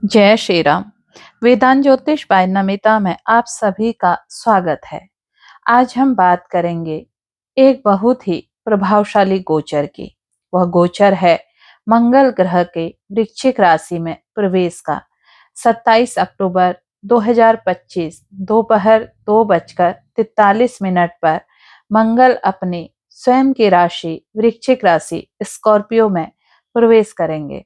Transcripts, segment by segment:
जय श्री राम। वेदांत ज्योतिष बाय नमिता में आप सभी का स्वागत है। आज हम बात करेंगे एक बहुत ही प्रभावशाली गोचर की। वह गोचर है मंगल ग्रह के वृश्चिक राशि में प्रवेश का। 27 अक्टूबर 2025 दोपहर 2:43 पर मंगल अपनी स्वयं की राशि वृश्चिक राशि स्कॉर्पियो में प्रवेश करेंगे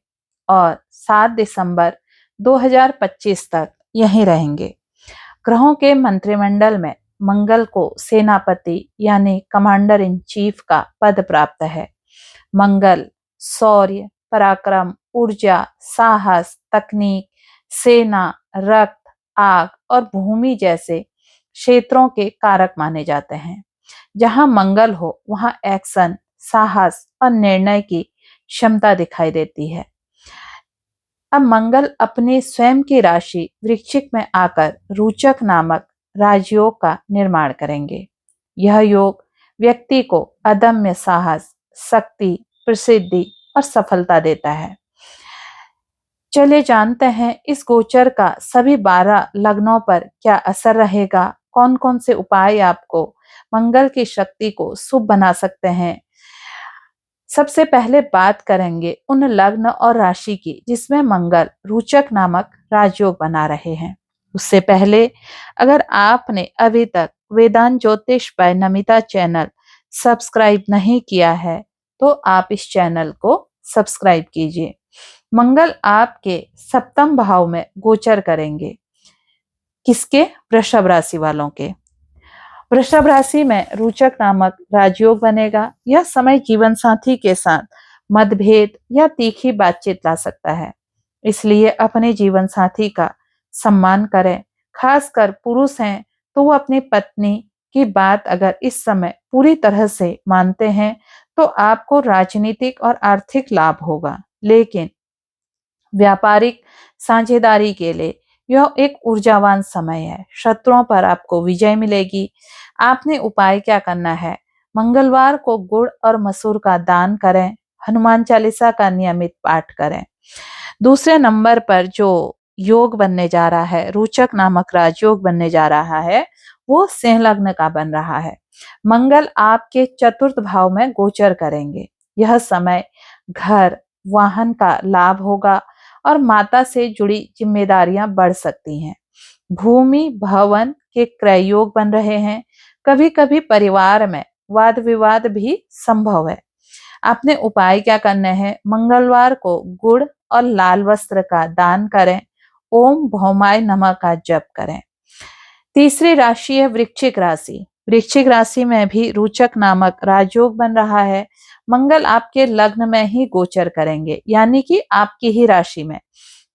और 7 दिसंबर 2025 तक यहीं रहेंगे। ग्रहों के मंत्रिमंडल में मंगल को सेनापति यानी कमांडर इन चीफ का पद प्राप्त है। मंगल शौर्य, पराक्रम, ऊर्जा, साहस, तकनीक, सेना, रक्त, आग और भूमि जैसे क्षेत्रों के कारक माने जाते हैं। जहां मंगल हो वहां एक्शन, साहस और निर्णय की क्षमता दिखाई देती है। अब मंगल अपनी स्वयं की राशि वृश्चिक में आकर रोचक नामक राजयोग का निर्माण करेंगे। यह योग व्यक्ति को अदम्य साहस, शक्ति, प्रसिद्धि और सफलता देता है। चलिए जानते हैं इस गोचर का सभी 12 लग्नों पर क्या असर रहेगा, कौन कौन से उपाय आपको मंगल की शक्ति को शुभ बना सकते हैं। सबसे पहले बात करेंगे उन लग्न और राशि की जिसमें मंगल रोचक नामक राजयोग बना रहे हैं। उससे पहले अगर आपने अभी तक वेदांत ज्योतिष बाय नमिता चैनल सब्सक्राइब नहीं किया है तो आप इस चैनल को सब्सक्राइब कीजिए। मंगल आपके सप्तम भाव में गोचर करेंगे। किसके? वृषभ राशि वालों के। वृषभ राशि में रोचक नामक राजयोग बनेगा। यह समय जीवन साथी के साथ मतभेद या तीखी बातचीत ला सकता है, इसलिए अपने जीवन साथी का सम्मान करें। खासकर पुरुष हैं तो वो अपनी पत्नी की बात अगर इस समय पूरी तरह से मानते हैं तो आपको राजनीतिक और आर्थिक लाभ होगा, लेकिन व्यापारिक साझेदारी के लिए यह एक ऊर्जावान समय है। शत्रुओं पर आपको विजय मिलेगी। आपने उपाय क्या करना है? मंगलवार को गुड़ और मसूर का दान करें। हनुमान चालीसा का नियमित पाठ करें। दूसरे नंबर पर जो योग बनने जा रहा है, रोचक नामक राजयोग बनने जा रहा है, वो सिंह लग्न का बन रहा है। मंगल आपके चतुर्थ भाव में गोचर करेंगे। यह समय घर, वाहन का लाभ होगा और माता से जुड़ी जिम्मेदारियां बढ़ सकती हैं। भूमि, भवन के क्रय योग बन रहे हैं। कभी कभी परिवार में वाद विवाद भी संभव है। आपने उपाय क्या करने हैं? मंगलवार को गुड़ और लाल वस्त्र का दान करें। ओम भौमाय नमः का जप करें। तीसरी राशि है वृश्चिक राशि। वृश्चिक राशि में भी रोचक नामक राजयोग बन रहा है। मंगल आपके लग्न में ही गोचर करेंगे, यानी कि आपकी ही राशि में।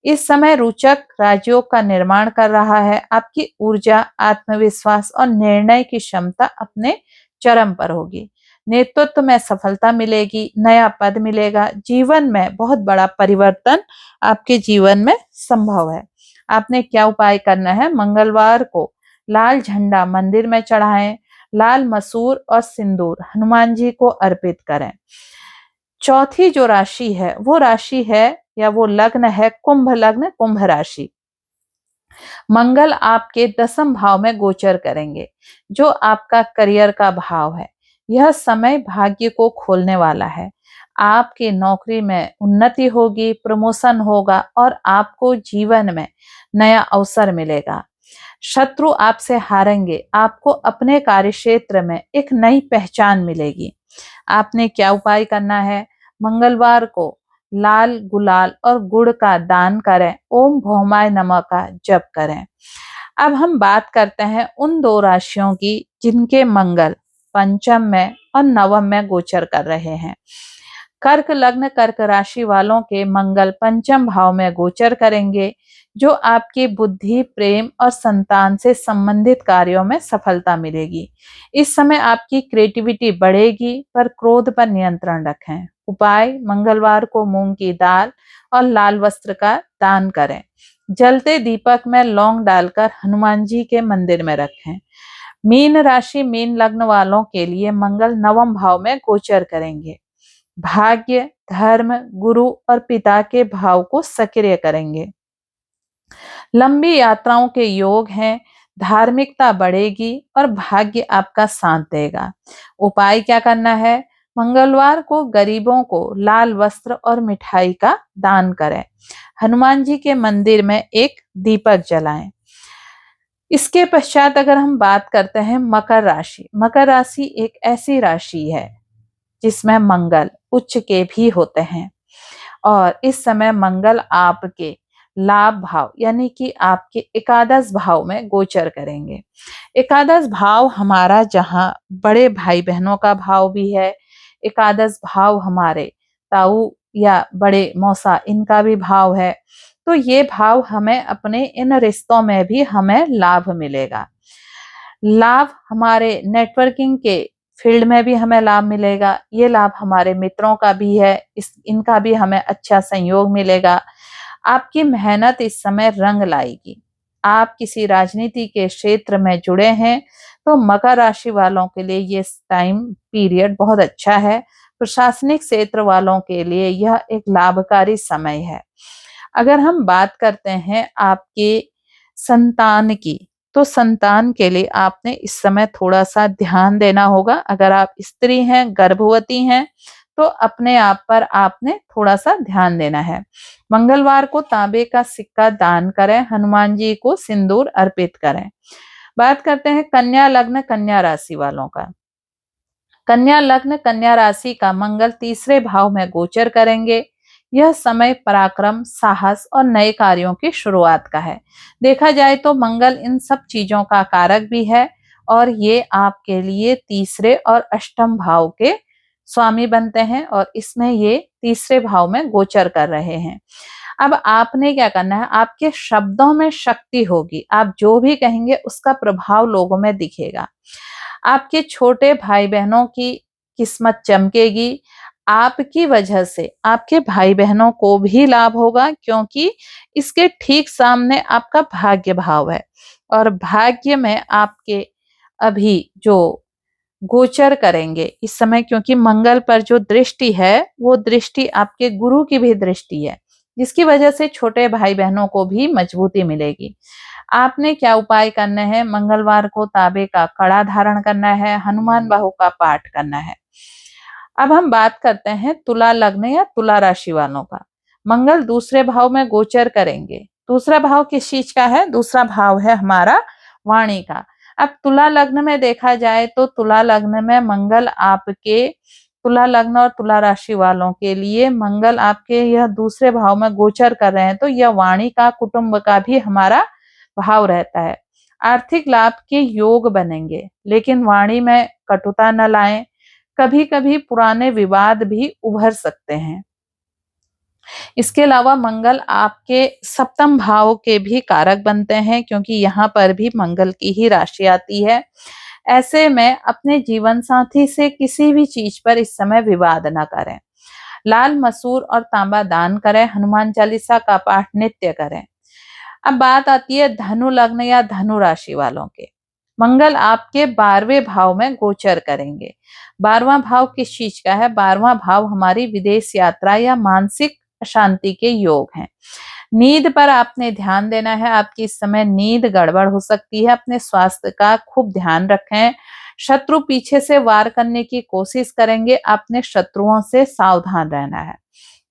इस समय रोचक राजयोग का निर्माण कर रहा है। आपकी ऊर्जा, आत्मविश्वास और निर्णय की क्षमता अपने चरम पर होगी। नेतृत्व में सफलता मिलेगी, नया पद मिलेगा। जीवन में बहुत बड़ा परिवर्तन आपके जीवन में संभव है। आपने क्या उपाय करना है? मंगलवार को लाल झंडा मंदिर में चढ़ाएं। लाल मसूर और सिंदूर हनुमान जी को अर्पित करें। चौथी जो राशि है वो राशि है या वो लग्न है कुंभ लग्न, कुंभ राशि। मंगल आपके 10वें भाव में गोचर करेंगे, जो आपका करियर का भाव है। यह समय भाग्य को खोलने वाला है। आपकी नौकरी में उन्नति होगी, प्रमोशन होगा और आपको जीवन में नया अवसर मिलेगा। शत्रु आपसे हारेंगे। आपको अपने कार्यक्षेत्र में एक नई पहचान मिलेगी। आपने क्या उपाय करना है? मंगलवार को लाल गुलाल और गुड़ का दान करें। ओम भौमाय नमः का जप करें। अब हम बात करते हैं उन 2 राशियों की जिनके मंगल पंचम में और नवम में गोचर कर रहे हैं। कर्क लग्न, कर्क राशि वालों के मंगल पंचम भाव में गोचर करेंगे, जो आपकी बुद्धि, प्रेम और संतान से संबंधित कार्यों में सफलता मिलेगी। इस समय आपकी क्रिएटिविटी बढ़ेगी, पर क्रोध पर नियंत्रण रखें। उपाय: मंगलवार को मूंग की दाल और लाल वस्त्र का दान करें। जलते दीपक में लौंग डालकर हनुमान जी के मंदिर में रखें। मीन राशि, मीन लग्न वालों के लिए मंगल नवम भाव में गोचर करेंगे। भाग्य, धर्म, गुरु और पिता के भाव को सक्रिय करेंगे। लंबी यात्राओं के योग हैं, धार्मिकता बढ़ेगी और भाग्य आपका साथ देगा। उपाय क्या करना है? मंगलवार को गरीबों को लाल वस्त्र और मिठाई का दान करें। हनुमान जी के मंदिर में एक दीपक जलाएं। इसके पश्चात अगर हम बात करते हैं मकर राशि, मकर राशि एक ऐसी राशि है जिसमें मंगल उच्च के भी होते हैं और इस समय मंगल आपके लाभ भाव यानी कि आपके एकादश भाव में गोचर करेंगे। एकादश भाव हमारा जहाँ बड़े भाई बहनों का भाव भी है, एकादश भाव हमारे ताऊ या बड़े मौसा इनका भी भाव है, तो ये भाव हमें अपने इन रिश्तों में भी हमें लाभ मिलेगा। लाभ हमारे नेटवर्किंग के फील्ड में भी हमें लाभ मिलेगा। ये लाभ हमारे मित्रों का भी है, इनका भी हमें अच्छा संयोग मिलेगा। आपकी मेहनत इस समय रंग लाएगी। आप किसी राजनीति के क्षेत्र में जुड़े हैं तो मकर राशि वालों के लिए ये टाइम पीरियड बहुत अच्छा है। प्रशासनिक क्षेत्र वालों के लिए यह एक लाभकारी समय है। अगर हम बात करते हैं आपके संतान की, तो संतान के लिए आपने इस समय थोड़ा सा ध्यान देना होगा। अगर आप स्त्री हैं, गर्भवती हैं, तो अपने आप पर आपने थोड़ा सा ध्यान देना है। मंगलवार को तांबे का सिक्का दान करें, हनुमान जी को सिंदूर अर्पित करें। बात करते हैं कन्या लग्न कन्या राशि वालों का। कन्या लग्न कन्या राशि का मंगल तीसरे भाव में गोचर करेंगे। यह समय पराक्रम, साहस और नए कार्यों की शुरुआत का है। देखा जाए तो मंगल इन सब चीजों का कारक भी है और ये आपके लिए तीसरे और अष्टम भाव के स्वामी बनते हैं और इसमें ये तीसरे भाव में गोचर कर रहे हैं। अब आपने क्या करना है? आपके शब्दों में शक्ति होगी। आप जो भी कहेंगे उसका प्रभाव लोगों में दिखेगा। आपके छोटे भाई बहनों की किस्मत चमकेगी। आपकी वजह से आपके भाई बहनों को भी लाभ होगा क्योंकि इसके ठीक सामने आपका भाग्य भाव है और भाग्य में आपके अभी जो गोचर करेंगे इस समय, क्योंकि मंगल पर जो दृष्टि है वो दृष्टि आपके गुरु की भी दृष्टि है, जिसकी वजह से छोटे भाई बहनों को भी मजबूती मिलेगी। आपने क्या उपाय करने हैं? मंगलवार को तांबे का कड़ा धारण करना है, हनुमान बाहु का पाठ करना है। अब हम बात करते हैं तुला लग्न या तुला राशि वालों का। मंगल दूसरे भाव में गोचर करेंगे। दूसरा भाव किस चीज का है? दूसरा भाव है हमारा वाणी का। अब तुला लग्न में देखा जाए तो तुला लग्न में मंगल आपके तुला लग्न और तुला राशि वालों के लिए मंगल आपके यह दूसरे भाव में गोचर कर रहे हैं, तो यह वाणी का, कुटुंब का भी हमारा भाव रहता है। आर्थिक लाभ के योग बनेंगे, लेकिन वाणी में कटुता न लाएं। कभी कभी पुराने विवाद भी उभर सकते हैं। इसके अलावा मंगल आपके सप्तम भाव के भी कारक बनते हैं क्योंकि यहाँ पर भी मंगल की ही राशि आती है। ऐसे में अपने जीवन साथी से किसी भी चीज पर इस समय विवाद न करें। लाल मसूर और तांबा दान करें, हनुमान चालीसा का पाठ नित्य करें। अब बात आती है धनु लग्न या धनु राशि वालों के। मंगल आपके 12वें भाव में गोचर करेंगे। 12वां भाव किस चीज का है? 12वां भाव हमारी विदेश यात्रा या मानसिक शांति के योग हैं। नींद पर आपने ध्यान देना है। आपकी इस समय नींद गड़बड़ हो सकती है। अपने स्वास्थ्य का खूब ध्यान रखें। शत्रु पीछे से वार करने की कोशिश करेंगे, आपने शत्रुओं से सावधान रहना है।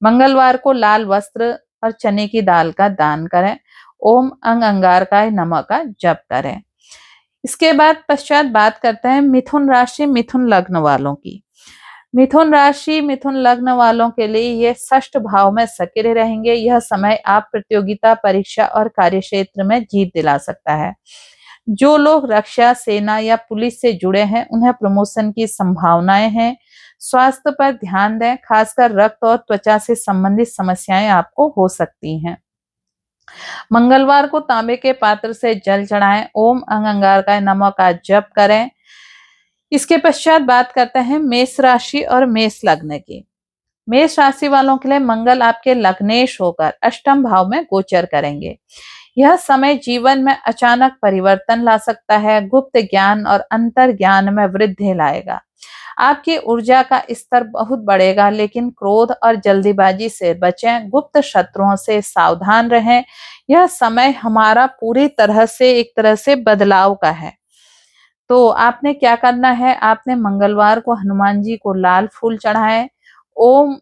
मंगलवार को लाल वस्त्र और चने की दाल का दान करें। ओम अंग अंगारकाय नमः का जप करें। इसके बाद पश्चात बात करते हैं मिथुन राशि मिथुन लग्न वालों की। मिथुन राशि मिथुन लग्न वालों के लिए ये षष्ठ भाव में सक्रिय रहेंगे। यह समय आप प्रतियोगिता, परीक्षा और कार्य क्षेत्र में जीत दिला सकता है। जो लोग रक्षा, सेना या पुलिस से जुड़े हैं उन्हें प्रमोशन की संभावनाएं हैं। स्वास्थ्य पर ध्यान दें, खासकर रक्त और त्वचा से संबंधित समस्याएं आपको हो सकती हैं। मंगलवार को तांबे के पात्र से जल चढ़ाएं। ओम अंग अंगारकाय नमः का जप करें। इसके पश्चात बात करते हैं मेष राशि और मेष लग्न की। मेष राशि वालों के लिए मंगल आपके लग्नेश होकर अष्टम भाव में गोचर करेंगे। यह समय जीवन में अचानक परिवर्तन ला सकता है। गुप्त ज्ञान और अंतर ज्ञान में वृद्धि लाएगा। आपकी ऊर्जा का स्तर बहुत बढ़ेगा, लेकिन क्रोध और जल्दीबाजी से बचें, गुप्त शत्रुओं से सावधान रहें। यह समय हमारा पूरी तरह से एक तरह से बदलाव का है। तो आपने क्या करना है, आपने मंगलवार को हनुमान जी को लाल फूल चढ़ाएं। ओम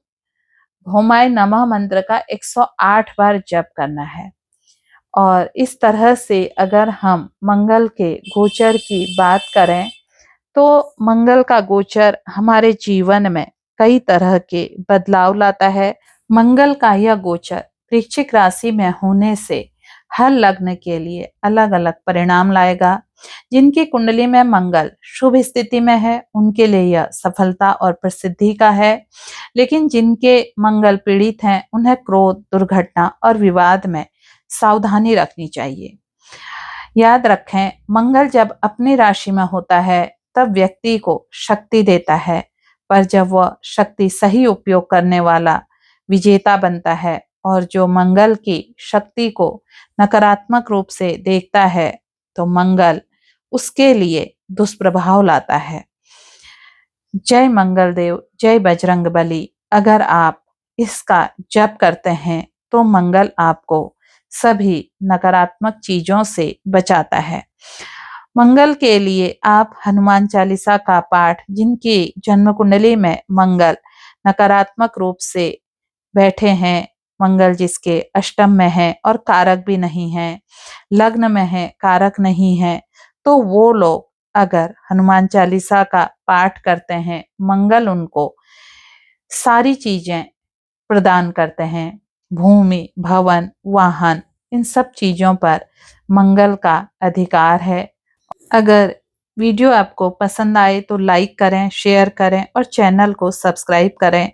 भौमाय नमः मंत्र का 108 बार जप करना है। और इस तरह से अगर हम मंगल के गोचर की बात करें तो मंगल का गोचर हमारे जीवन में कई तरह के बदलाव लाता है। मंगल का यह गोचर वृश्चिक राशि में होने से हर लग्न के लिए अलग अलग परिणाम लाएगा। जिनकी कुंडली में मंगल शुभ स्थिति में है उनके लिए यह सफलता और प्रसिद्धि का है, लेकिन जिनके मंगल पीड़ित हैं उन्हें क्रोध, दुर्घटना और विवाद में सावधानी रखनी चाहिए। याद रखें, मंगल जब अपनी राशि में होता है तब व्यक्ति को शक्ति देता है, पर जब वह शक्ति सही उपयोग करने वाला विजेता बनता है। और जो मंगल की शक्ति को नकारात्मक रूप से देखता है तो मंगल उसके लिए दुष्प्रभाव लाता है। जय मंगल देव, जय बजरंग बली। अगर आप इसका जप करते हैं तो मंगल आपको सभी नकारात्मक चीजों से बचाता है। मंगल के लिए आप हनुमान चालीसा का पाठ, जिनकी जन्म कुंडली में मंगल नकारात्मक रूप से बैठे हैं, मंगल जिसके अष्टम में है और कारक भी नहीं है, लग्न में है कारक नहीं है, तो वो लोग अगर हनुमान चालीसा का पाठ करते हैं, मंगल उनको सारी चीजें प्रदान करते हैं। भूमि, भवन, वाहन, इन सब चीजों पर मंगल का अधिकार है। अगर वीडियो आपको पसंद आए तो लाइक करें, शेयर करें और चैनल को सब्सक्राइब करें,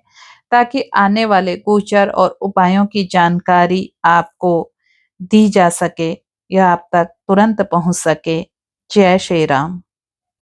ताकि आने वाले गोचर और उपायों की जानकारी आपको दी जा सके या आप तक तुरंत पहुंच सके। जय श्री राम।